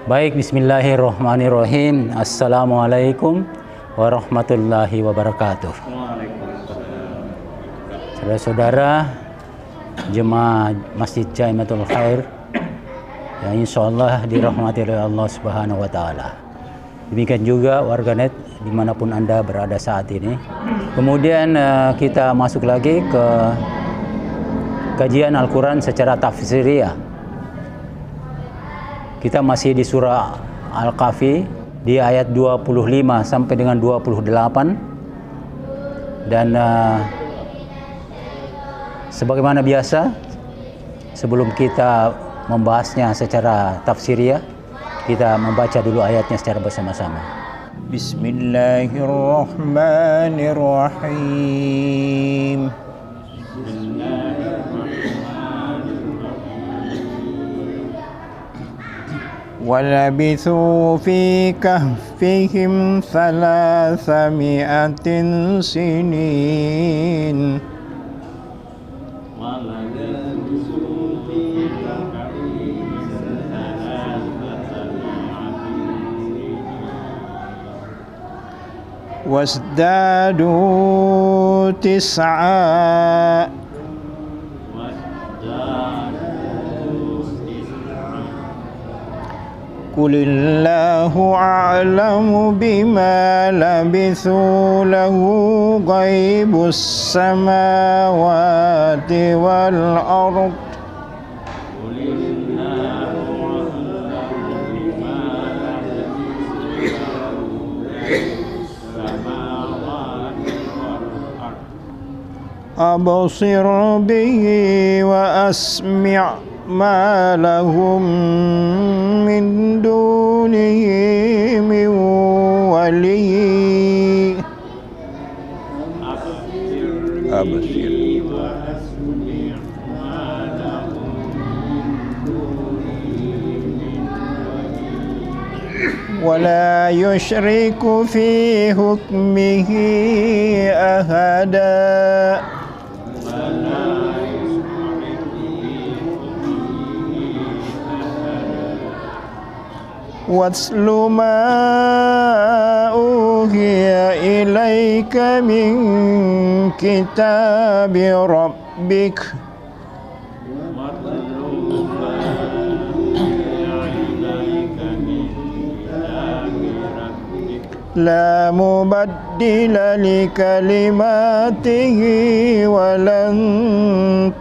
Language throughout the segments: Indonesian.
Baik, bismillahirrahmanirrahim. Assalamualaikum warahmatullahi wabarakatuh. Saudara-saudara jemaah Masjid Jamiatul Khair yang insyaallah dirahmati oleh Allah Subhanahu wa taala. Demikian juga warganet dimanapun Anda berada saat ini. Kemudian kita masuk lagi ke kajian Al-Quran secara tafsiriyah. Kita masih di surah Al-Kahfi di ayat 25 sampai dengan 28. Dan sebagaimana biasa, sebelum kita membahasnya secara tafsiriyah, kita membaca dulu ayatnya secara bersama-sama. Bismillahirrahmanirrahim. وَلَبِثُوا فِي كَهْفِهِمْ 300 سِنِينَ وَازْدَادُوا 9 قُلِ اللَّهُ أَعْلَمُ بِمَا لَبِثُوا لَهُ غَيْبُ السَّمَاوَاتِ وَالْأَرْضِ أَبْصِرْ بِهِ وَأَسْمِعْ مَا لَهُم مِّن دُونِهِ مِن وَلِيٍّ وَلَا يُشْرِكُ فِي حُكْمِهِ أَحَدًا وَاتْلُ مَا أُوحِيَ إِلَيْكَ مِنْ كِتَابِ رَبِّكَ لَا مُبَدِّلَ لِكَلِمَاتِهِ وَلَنْ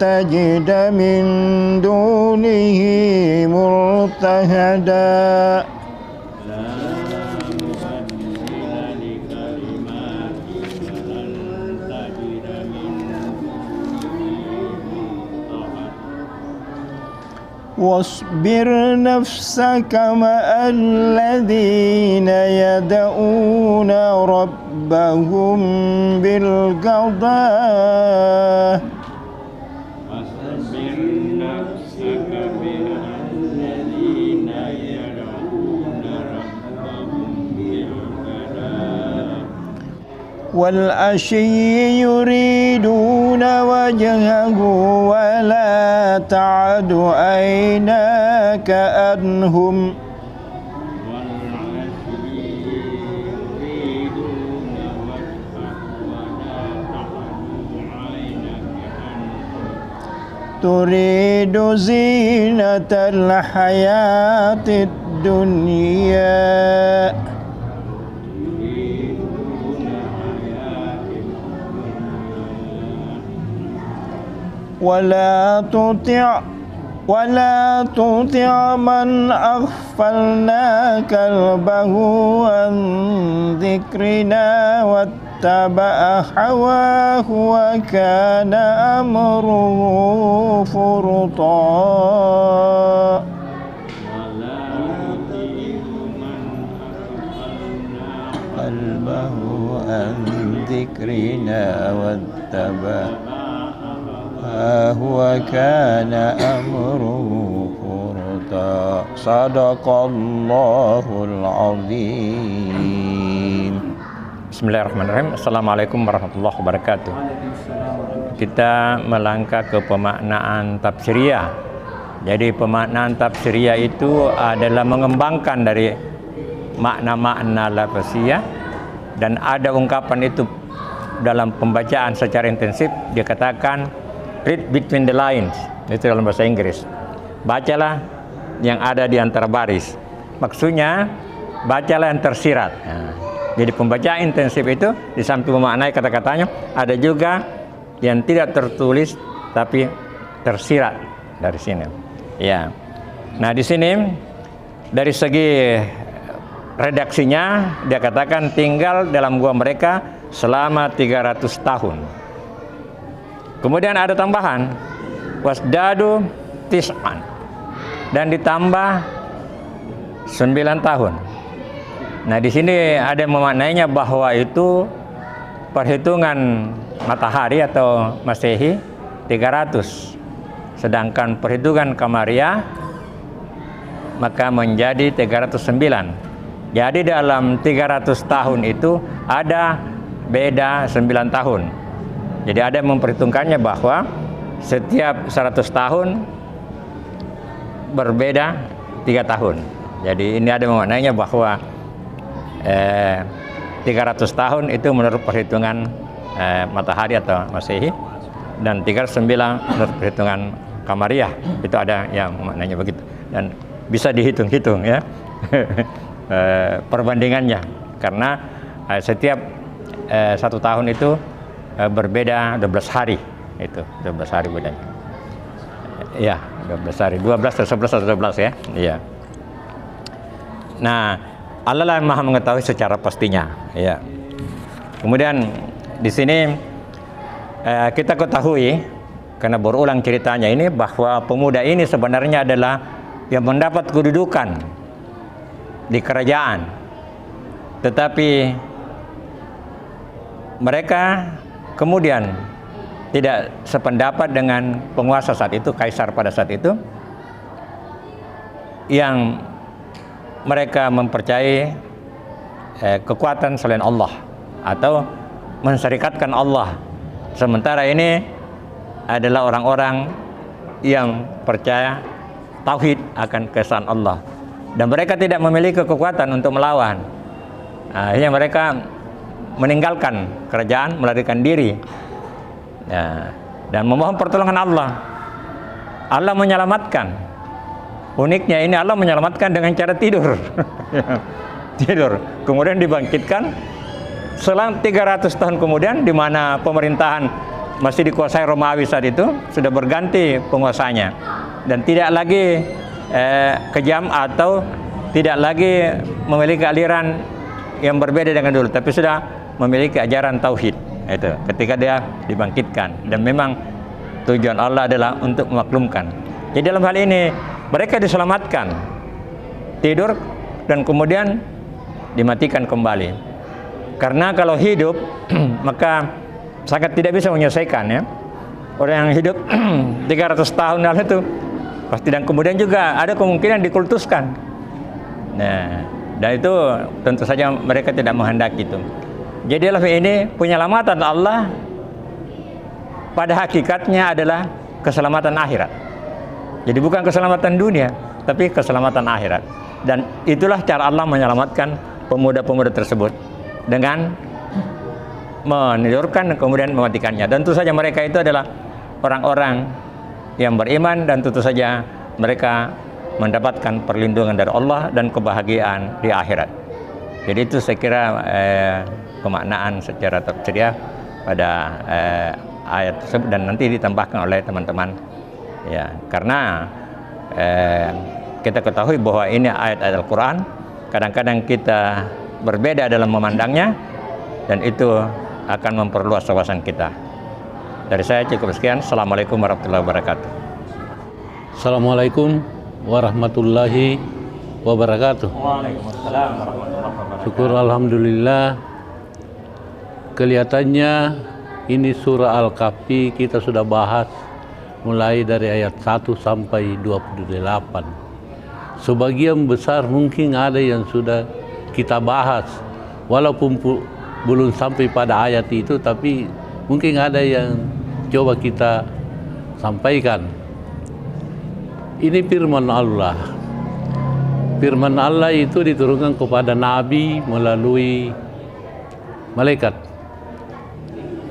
تَجِدَ مِنْ دُونِهِ مُلْتَحَدًا وَاصْبِرْ نَفْسَكَ مَعَ الَّذِينَ يَدْعُونَ رَبَّهُم بِالْغَدَاةِ وَالْعَشِيِّ يُرِيدُونَ وَجْهَهُ وَلَا تَعْدُ عَيْنَاكَ عَنْهُمْ تُرِيدُ زِينَةَ الْحَيَاةِ الدُّنْيَا ولا تطع من أغفلنا قلبه عن ذكرنا واتبع هواه وكان أمره فرطا قلبه عن ذكرنا واتبع وكان أمره فرطا صدق الله العظيم. Bismillahirrahmanirrahim. Assalamualaikum warahmatullahi wabarakatuh. Kita melangkah ke pemaknaan tafsiriyah Jadi pemaknaan tafsiriyah itu adalah mengembangkan dari makna-makna lafaziyah, dan ada ungkapan itu dalam pembacaan secara intensif. Dia katakan read between the lines, itu dalam bahasa Inggris. Bacalah yang ada di antara baris. Maksudnya bacalah yang tersirat. Nah, jadi pembacaan intensif itu di samping memaknai kata-katanya, ada juga yang tidak tertulis tapi tersirat dari sini. Ya. Nah, di sini dari segi redaksinya dia katakan tinggal dalam gua mereka selama 300 tahun. Kemudian ada tambahan wasdadu tis'an, dan ditambah 9 tahun. Nah, di sini ada memaknainya bahwa itu perhitungan matahari atau Masehi 300, sedangkan perhitungan Qamariyah maka menjadi 309. Jadi dalam 300 tahun itu ada beda 9 tahun. Jadi ada yang memperhitungkannya bahwa setiap 100 tahun berbeda 3 tahun. Jadi ini ada memaknainya bahwa 300 tahun itu menurut perhitungan matahari atau Masehi, dan 309 menurut perhitungan Qamariyah. Itu ada yang memaknainya begitu, dan bisa dihitung-hitung ya perbandingannya, karena setiap 1 tahun itu berbeda 12 hari. Itu 12 hari bedanya. Ya, 12 hari. 12 atau 11 atau 12 ya. Iya. Nah, Allah lah yang Maha mengetahui secara pastinya, ya. Kemudian di sini kita ketahui, karena berulang ceritanya ini, bahwa pemuda ini sebenarnya adalah yang mendapat kedudukan di kerajaan, tetapi mereka kemudian tidak sependapat dengan penguasa saat itu, kaisar pada saat itu, yang mereka mempercayai kekuatan selain Allah atau mensyarikatkan Allah. Sementara ini adalah orang-orang yang percaya tauhid akan keesaan Allah, dan mereka tidak memiliki kekuatan untuk melawan. Akhirnya mereka meninggalkan kerajaan, melarikan diri, dan memohon pertolongan Allah. Allah menyelamatkan. Uniknya ini Allah menyelamatkan dengan cara tidur. Tidur, kemudian dibangkitkan selang 300 tahun kemudian, di mana pemerintahan masih dikuasai Romawi saat itu, sudah berganti penguasanya, dan tidak lagi kejam atau tidak lagi memiliki aliran yang berbeda dengan dulu, tapi sudah memiliki ajaran tauhid. Itu ketika dia dibangkitkan, dan memang tujuan Allah adalah untuk memaklumkan. Jadi dalam hal ini mereka diselamatkan, tidur, dan kemudian dimatikan kembali. Karena kalau hidup maka sangat tidak bisa menyelesaikan ya. Orang yang hidup 300 tahun lalu itu pasti, dan kemudian juga ada kemungkinan dikultuskan. Nah, dan itu tentu saja mereka tidak menghendaki itu. Jadi dalam ini penyelamatan Allah pada hakikatnya adalah keselamatan akhirat. Jadi bukan keselamatan dunia, tapi keselamatan akhirat. Dan itulah cara Allah menyelamatkan pemuda-pemuda tersebut, dengan menidurkan dan kemudian mematikannya. Dan tentu saja mereka itu adalah orang-orang yang beriman, dan tentu saja mereka mendapatkan perlindungan dari Allah dan kebahagiaan di akhirat. Jadi itu saya kira pemaknaan secara tafsiriyah pada ayat tersebut, dan nanti ditambahkan oleh teman-teman ya, karena kita ketahui bahwa ini ayat-ayat Al-Quran, kadang-kadang kita berbeda dalam memandangnya, dan itu akan memperluas wawasan kita. Dari saya cukup sekian. Assalamualaikum warahmatullahi wabarakatuh. Assalamualaikum warahmatullahi wabarakatuh. Waalaikumsalam warahmatullahi wabarakatuh. Syukur alhamdulillah, kelihatannya ini surah Al-Kahfi kita sudah bahas mulai dari ayat 1 sampai 28. Sebagian besar mungkin ada yang sudah kita bahas, walaupun belum sampai pada ayat itu, tapi mungkin ada yang coba kita sampaikan. Ini firman Allah. Firman Allah itu diturunkan kepada Nabi melalui malaikat.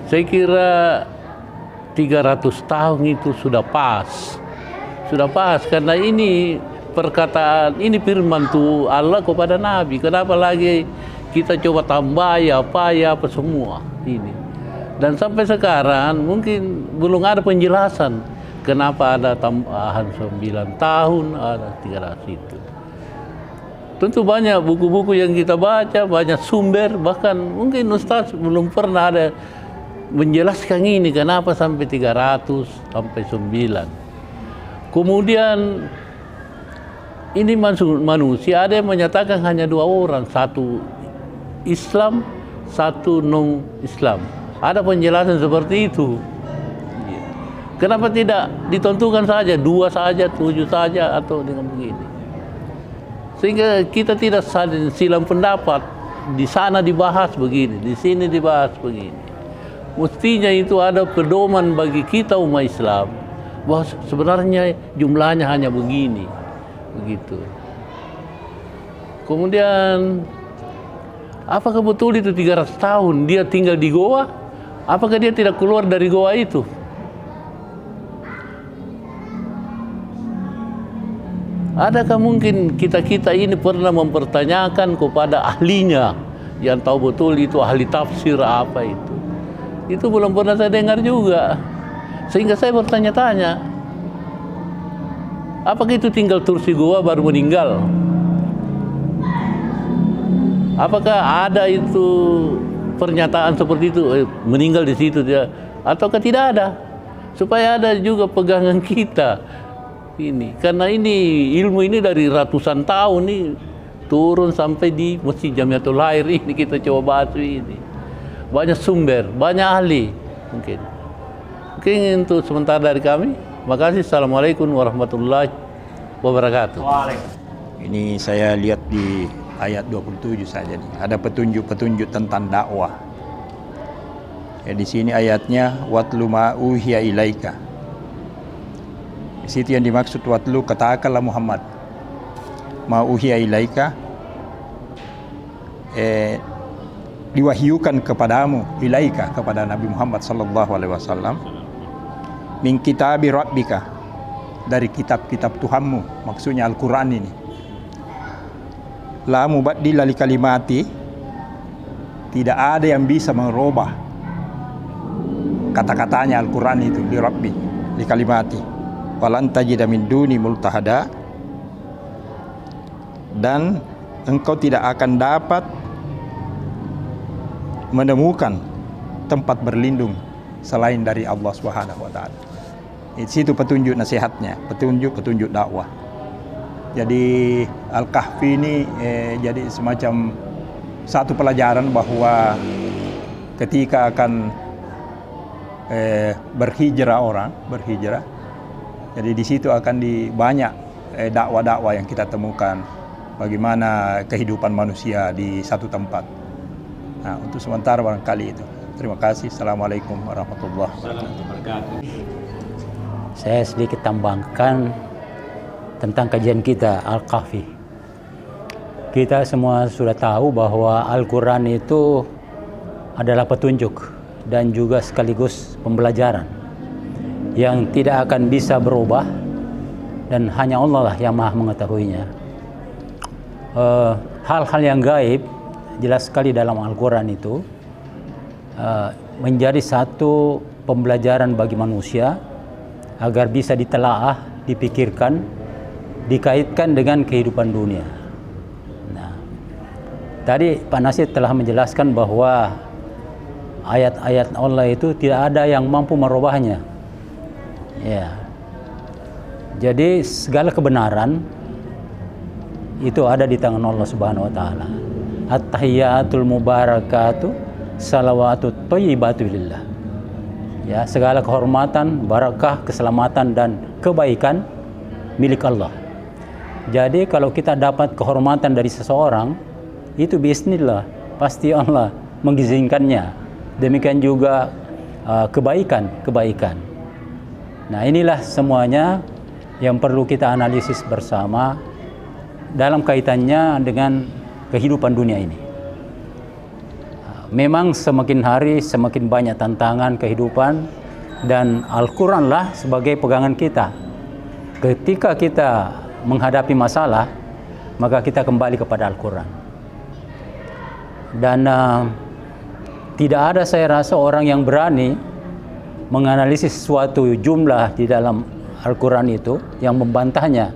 Saya kira 300 tahun itu sudah pas. Sudah pas karena ini perkataan, ini firman tuh Allah kepada Nabi. Kenapa lagi kita coba tambah ya apa semua ini. Dan sampai sekarang mungkin belum ada penjelasan kenapa ada tambahan 9 tahun, ada 300 itu. Tentu banyak buku-buku yang kita baca, banyak sumber, bahkan mungkin Ustaz belum pernah ada menjelaskan ini kenapa sampai 300 sampai 9. Kemudian ini manusia ada yang menyatakan hanya 2 orang, satu Islam, satu non-Islam. Ada penjelasan seperti itu. Kenapa tidak ditentukan saja 2 saja, 7 saja atau dengan begini? Sehingga kita tidak saling silang pendapat. Di sana dibahas begini, di sini dibahas begini. Mestinya itu ada pedoman bagi kita umat Islam bahwa sebenarnya jumlahnya hanya begini, begitu. Kemudian apakah betul itu 300 tahun dia tinggal di goa? Apakah dia tidak keluar dari goa itu? Adakah mungkin kita-kita ini pernah mempertanyakan kepada ahlinya yang tahu betul itu ahli tafsir apa itu? Itu belum pernah saya dengar juga. Sehingga saya bertanya-tanya, apakah itu tinggal tursi goa baru meninggal? Apakah ada itu pernyataan seperti itu, meninggal di situ dia, ataukah tidak ada? Supaya ada juga pegangan kita ini, karena ini ilmu ini dari ratusan tahun nih turun sampai di Masjid Jamiatul Khair ini kita coba bahas ini. Banyak sumber, banyak ahli mungkin. Mungkin untuk sementara dari kami. Makasih. Assalamualaikum warahmatullahi wabarakatuh. Ini saya lihat di ayat 27 saja nih. Ada petunjuk-petunjuk tentang dakwah. Ya, di sini ayatnya watlu ma uhiya ilaika. Di situ yang dimaksud watlu, katakanlah Muhammad, ma uhiya ilaika, diwahyukan kepadamu, ilaika kepada Nabi Muhammad sallallahu alaihi wasallam, min kitabi rabbika, dari kitab-kitab Tuhanmu, maksudnya Al-Qur'an ini. La mubaddila li kalimati, tidak ada yang bisa merubah kata-katanya Al-Qur'an itu, li rabbi, li kalimati. Walan tajida min duni multahada, dan engkau tidak akan dapat menemukan tempat berlindung selain dari Allah Subhanahu wa taala. Di situ petunjuk nasihatnya, petunjuk dakwah. Jadi Al-Kahfi ini jadi semacam satu pelajaran bahwa ketika akan berhijrah, jadi di situ akan banyak dakwah-dakwah yang kita temukan, bagaimana kehidupan manusia di satu tempat. Nah, untuk sementara barangkali itu. Terima kasih. Assalamualaikum warahmatullahi wabarakatuh. Saya sedikit tambahkan tentang kajian kita Al-Kahfi. Kita semua sudah tahu bahwa Al-Quran itu adalah petunjuk dan juga sekaligus pembelajaran yang tidak akan bisa berubah, dan hanya Allah lah yang maha mengetahuinya. Hal-hal yang gaib jelas sekali dalam Al-Quran itu menjadi satu pembelajaran bagi manusia agar bisa ditelaah, dipikirkan, dikaitkan dengan kehidupan dunia. Nah, tadi Pak Nasir telah menjelaskan bahwa ayat-ayat Allah itu tidak ada yang mampu merubahnya. Ya. Jadi segala kebenaran itu ada di tangan Allah Subhanahu wa taala. At-tahiyyatul mubarakatuh salawatut thayyibatu lillah. Ya, segala kehormatan, barakah, keselamatan dan kebaikan milik Allah. Jadi kalau kita dapat kehormatan dari seseorang, itu bismillah, pasti Allah mengizinkannya. Demikian juga kebaikan. Nah, inilah semuanya yang perlu kita analisis bersama dalam kaitannya dengan kehidupan dunia ini. Memang semakin hari semakin banyak tantangan kehidupan, dan Al-Quran lah sebagai pegangan kita. Ketika kita menghadapi masalah, maka kita kembali kepada Al-Quran. Dan tidak ada, saya rasa, orang yang berani menganalisis suatu jumlah di dalam Al-Quran itu yang membantahnya,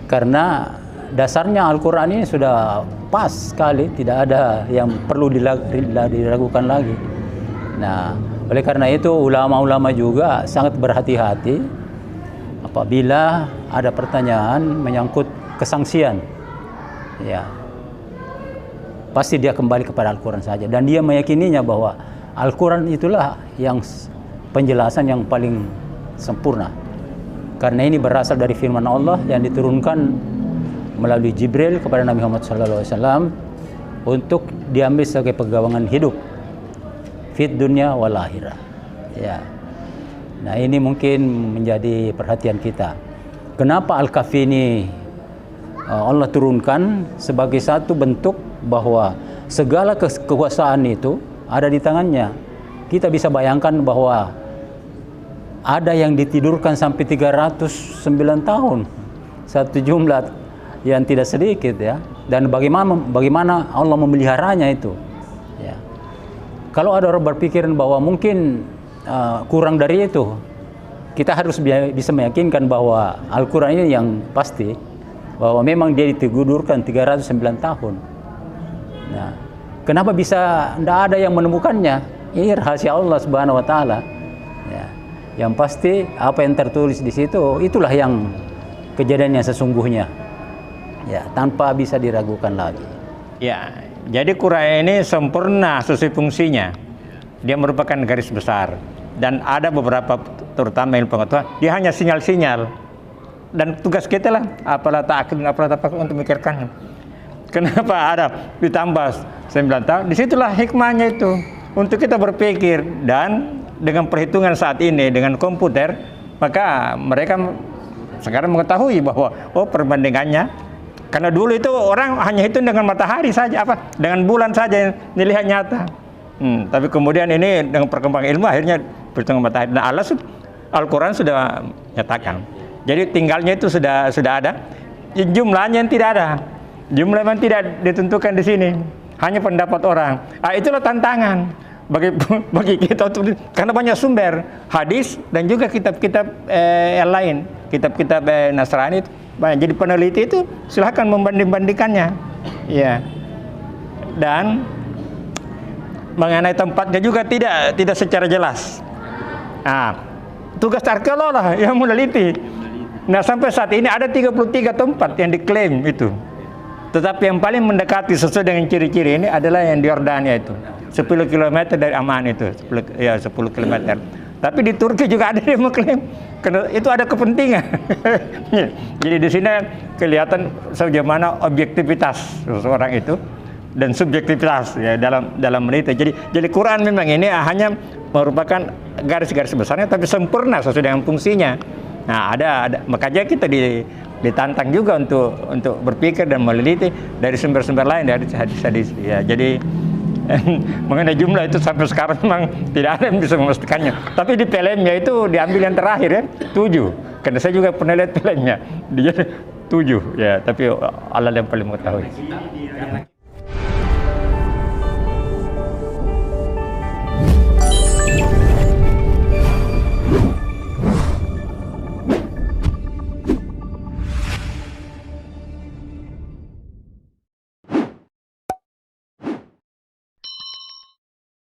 karena dasarnya Al-Quran ini sudah pas sekali, tidak ada yang perlu diragukan lagi. Nah, oleh karena itu ulama-ulama juga sangat berhati-hati apabila ada pertanyaan menyangkut kesangsian. Ya, pasti dia kembali kepada Al-Quran saja, dan dia meyakininya bahwa Al-Quran itulah yang penjelasan yang paling sempurna, karena ini berasal dari firman Allah yang diturunkan melalui Jibril kepada Nabi Muhammad SAW untuk diambil sebagai pegangan hidup fit dunia wal akhirah. Ya. Nah, ini mungkin menjadi perhatian kita. Kenapa Al-Kahfi ini Allah turunkan sebagai satu bentuk bahwa segala kekuasaan itu ada di tangannya. Kita bisa bayangkan bahwa ada yang ditidurkan sampai 309 tahun, satu jumlah yang tidak sedikit, ya. Dan bagaimana Allah memeliharanya itu, ya. Kalau ada orang berpikiran bahwa mungkin kurang dari itu, kita harus bisa meyakinkan bahwa Al-Quran ini yang pasti bahwa memang dia ditidurkan 309 tahun. Nah, kenapa bisa tidak ada yang menemukannya? Ini rahasia Allah Subhanahu wa taala. Ya. Yang pasti apa yang tertulis di situ itulah yang kejadian yang sesungguhnya. Ya, tanpa bisa diragukan lagi. Ya, jadi Quran ini sempurna sesuai fungsinya. Dia merupakan garis besar, dan ada beberapa, terutama ilmu pengetahuan, dia hanya sinyal-sinyal. Dan tugas kita lah, apalah ta'aqil, apalah tafakkur, untuk memikirkan. Kenapa ada ditambah 9 tahun? Disitulah hikmahnya itu, untuk kita berpikir. Dan dengan perhitungan saat ini dengan komputer, maka mereka sekarang mengetahui bahwa perbandingannya. Karena dulu itu orang hanya hitung dengan matahari saja, dengan bulan saja yang dilihat nyata. Tapi kemudian ini dengan perkembangan ilmu akhirnya perhitungan matahari. Nah, Al-Quran sudah nyatakan. Jadi tinggalnya itu sudah ada. Jumlahnya yang tidak ada. Jumlah yang tidak ditentukan di sini. Hanya pendapat orang. Itulah tantangan bagi kita, karena banyak sumber hadis dan juga kitab-kitab yang lain, kitab-kitab Nasrani itu banyak. Jadi peneliti itu silahkan membanding-bandingkannya, ya. Dan mengenai tempatnya juga tidak secara jelas. Tugas arkeolog lah yang meneliti. Nah, sampai saat ini ada 33 tempat yang diklaim itu. Tetapi yang paling mendekati sesuai dengan ciri-ciri ini adalah yang di Yordania itu. 10 km dari Amman itu, 10 km. Tapi di Turki juga ada yang mengklaim, karena itu ada kepentingan. Jadi di sini kelihatan bagaimana objektivitas seseorang itu dan subjektivitas, ya, dalam meneliti. Jadi Quran memang ini hanya merupakan garis-garis besarnya, tapi sempurna sesuai dengan fungsinya. Nah, ada makanya kita ditantang juga untuk berpikir dan meneliti dari sumber-sumber lain, dari hadis-hadis. Ya, jadi mengenai jumlah itu sampai sekarang memang tidak ada yang bisa memastikannya. Tapi di filmnya itu diambil yang terakhir, ya, 7. Karena saya juga pernah lihat filmnya, dia 7, ya. Tapi Allah yang paling mengetahui.